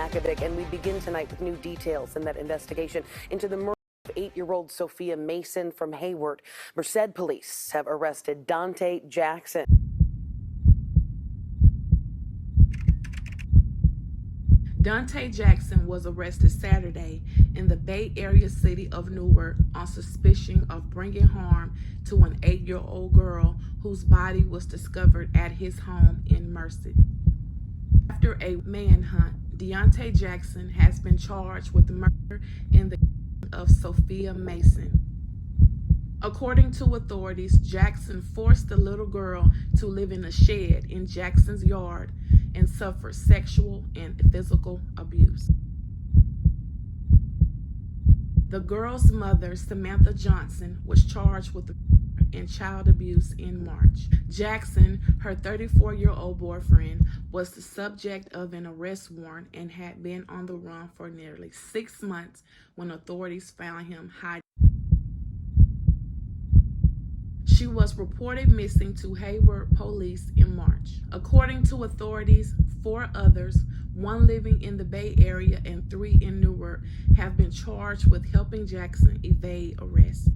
Makovic, and we begin tonight with new details in that investigation into the murder of 8-year-old Sophia Mason from Hayward. Merced police have arrested Dante Jackson. Dante Jackson was arrested Saturday in the Bay Area city of Newark on suspicion of bringing harm to an 8-year-old girl whose body was discovered at his home in Merced. After a manhunt, Dante Jackson has been charged with murder in the case of Sophia Mason. According to authorities, Jackson forced the little girl to live in a shed in Jackson's yard and suffered sexual and physical abuse. The girl's mother, Samantha Johnson, was charged with murder and child abuse in March. Jackson, her 34-year-old boyfriend, was the subject of an arrest warrant and had been on the run for nearly 6 months when authorities found him hiding. She was reported missing to Hayward police in March. According to authorities, 4 others, 1 living in the Bay Area and 3 in Newark, have been charged with helping Jackson evade arrest.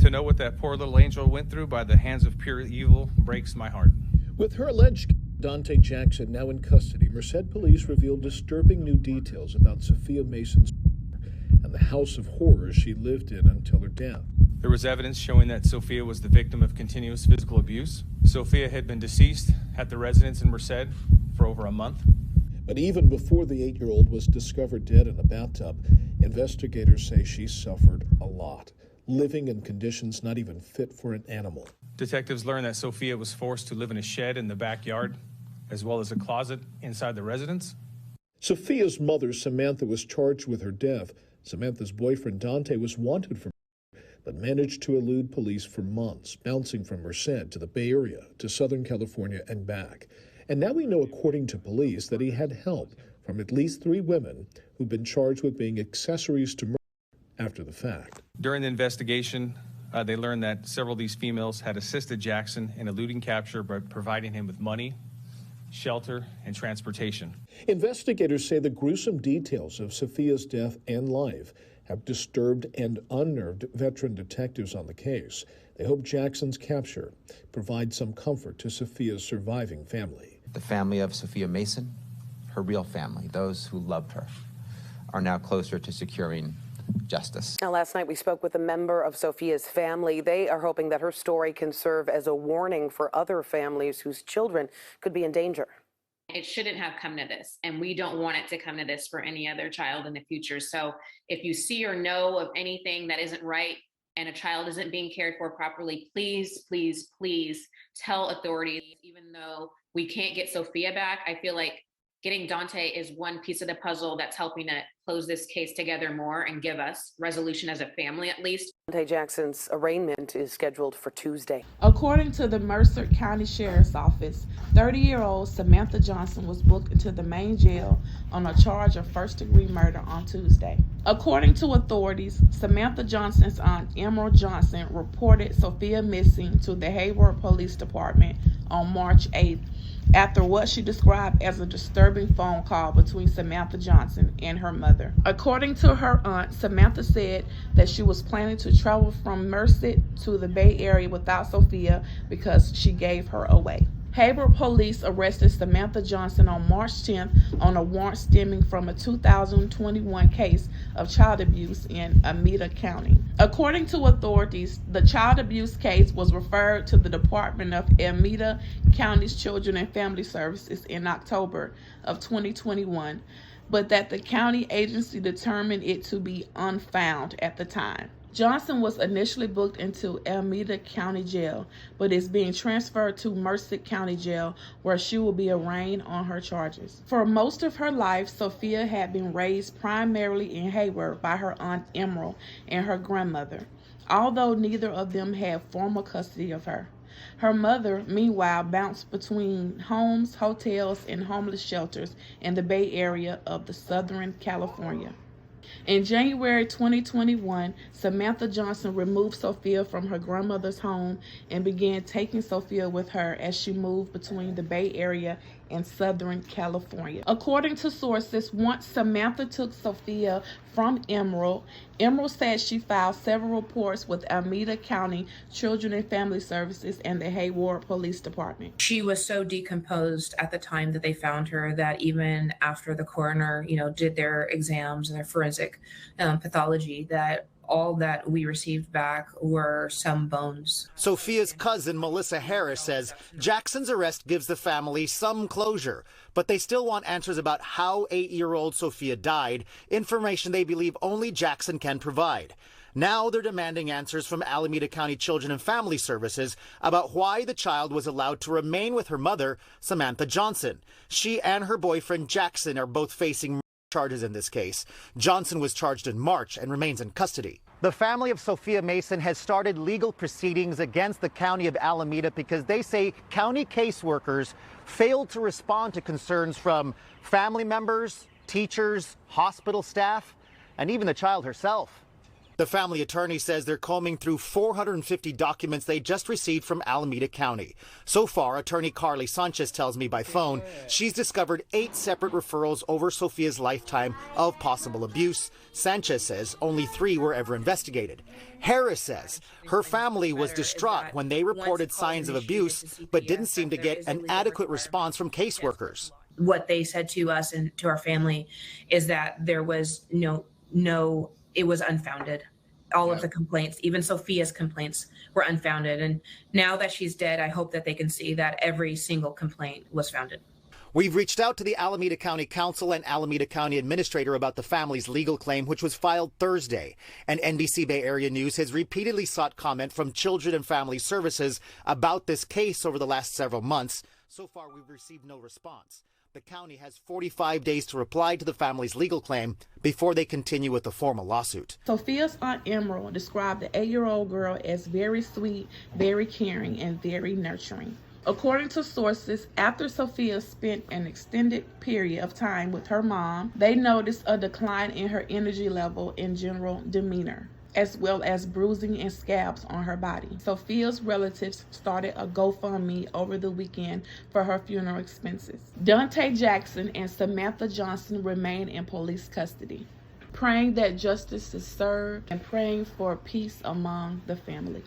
To know what that poor little angel went through by the hands of pure evil breaks my heart. With her alleged Dante Jackson now in custody, Merced police revealed disturbing new details about Sophia Mason's and the house of horrors she lived in until her death. There was evidence showing that Sophia was the victim of continuous physical abuse. Sophia had been deceased at the residence in Merced for over a month. But even before the 8-year-old was discovered dead in a bathtub, investigators say she suffered a lot, living in conditions not even fit for an animal. Detectives learned that Sophia was forced to live in a shed in the backyard, as well as a closet inside the residence. Sophia's mother, Samantha, was charged with her death. Samantha's boyfriend, Dante, was wanted for murder, but managed to elude police for months, bouncing from Merced to the Bay Area to Southern California and back. And now we know, according to police, that he had help from at least 3 women who've been charged with being accessories to murder after the fact. During the investigation, they learned that several of these females had assisted Jackson in eluding capture by providing him with money, shelter, and transportation. Investigators say the gruesome details of Sophia's death and life have disturbed and unnerved veteran detectives on the case. They hope Jackson's capture provides some comfort to Sophia's surviving family. The family of Sophia Mason, her real family, those who loved her, are now closer to securing justice. Now, last night we spoke with a member of Sophia's family. They are hoping that her story can serve as a warning for other families whose children could be in danger. It shouldn't have come to this, and we don't want it to come to this for any other child in the future. So if you see or know of anything that isn't right and a child isn't being cared for properly, please, please, please tell authorities. Even though we can't get Sophia back, I feel like getting Dante is one piece of the puzzle that's helping to close this case together more and give us resolution as a family, at least. Dante Jackson's arraignment is scheduled for Tuesday. According to the Merced County Sheriff's Office, 30-year-old Samantha Johnson was booked into the main jail on a charge of first-degree murder on Tuesday. According to authorities, Samantha Johnson's aunt, Emerald Johnson, reported Sophia missing to the Hayward Police Department on March 8th after what she described as a disturbing phone call between Samantha Johnson and her mother. According to her aunt, Samantha said that she was planning to travel from Merced to the Bay Area without Sophia because she gave her away. Hayward police arrested Samantha Johnson on March 10th on a warrant stemming from a 2021 case of child abuse in Alameda County. According to authorities, the child abuse case was referred to the Department of Alameda County's Children and Family Services in October of 2021, but that the county agency determined it to be unfound at the time. Johnson was initially booked into Alameda County Jail, but is being transferred to Merced County Jail, where she will be arraigned on her charges. For most of her life, Sophia had been raised primarily in Hayward by her aunt Emerald and her grandmother, although neither of them had formal custody of her. Her mother, meanwhile, bounced between homes, hotels, and homeless shelters in the Bay Area of the Southern California. In January 2021, Samantha Johnson removed Sophia from her grandmother's home and began taking Sophia with her as she moved between the Bay Area in Southern California. According to sources, once Samantha took Sophia from Emerald said she filed several reports with Alameda County Children and Family Services and the Hayward Police Department. She was so decomposed at the time that they found her that even after the coroner, did their exams and their forensic pathology, that all that we received back were some bones. Sophia's cousin, Melissa Harris, says Jackson's arrest gives the family some closure, but they still want answers about how 8-year-old Sophia died, information they believe only Jackson can provide. Now they're demanding answers from Alameda County Children and Family Services about why the child was allowed to remain with her mother, Samantha Johnson. She and her boyfriend, Jackson, are both facing charges in this case. Johnson was charged in March and remains in custody. The family of Sophia Mason has started legal proceedings against the county of Alameda because they say county caseworkers failed to respond to concerns from family members, teachers, hospital staff, and even the child herself. The family attorney says they're combing through 450 documents they just received from Alameda County. So far, attorney Carly Sanchez tells me by phone she's discovered 8 separate referrals over Sophia's lifetime of possible abuse. Sanchez says only 3 were ever investigated. Harris says her family was distraught when they reported signs of abuse, but didn't seem to get an adequate response from caseworkers. What they said to us and to our family is that there was it was unfounded. All of the complaints, even Sophia's complaints, were unfounded. And now that she's dead, I hope that they can see that every single complaint was founded. We've reached out to the Alameda County Council and Alameda County Administrator about the family's legal claim, which was filed Thursday. And NBC Bay Area News has repeatedly sought comment from Children and Family Services about this case over the last several months. So far, we've received no response. The county has 45 days to reply to the family's legal claim before they continue with the formal lawsuit. Sophia's Aunt Emerald described the 8-year-old girl as very sweet, very caring, and very nurturing. According to sources, after Sophia spent an extended period of time with her mom, they noticed a decline in her energy level and general demeanor, as well as bruising and scabs on her body. Sophia's relatives started a GoFundMe over the weekend for her funeral expenses. Dante Jackson and Samantha Johnson remain in police custody, praying that justice is served and praying for peace among the family.